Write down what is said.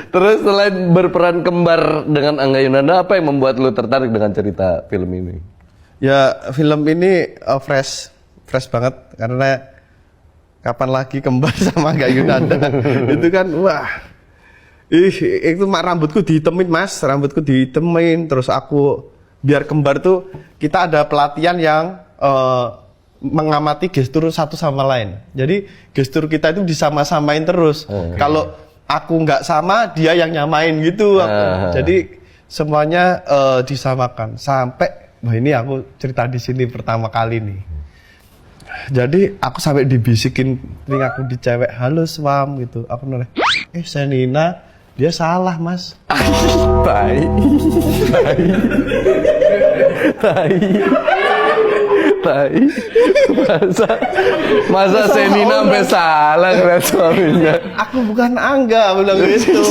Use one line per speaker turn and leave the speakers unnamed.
Terus selain berperan kembar dengan Angga Yunanda, apa yang membuat lu tertarik dengan cerita film ini?
Ya film ini fresh banget karena kapan lagi kembar sama Angga Yunanda. Itu kan wah. Itu rambutku dihitemin mas, rambutku dihitemin. Terus aku biar kembar tuh kita ada pelatihan yang mengamati gestur satu sama lain. Jadi gestur kita itu disama-samain terus. Kalau aku nggak sama, dia yang nyamain gitu. Jadi semuanya disamakan. Sampai, wah ini aku cerita di sini pertama kali nih. Jadi aku sampai dibisikin telingaku di cewek, halo Swam gitu. Aku noleh, Senina, dia salah mas.
Tai. Masa Senina sampai salah ngeliat suaminya.
Aku bukan Angga, bilang gitu.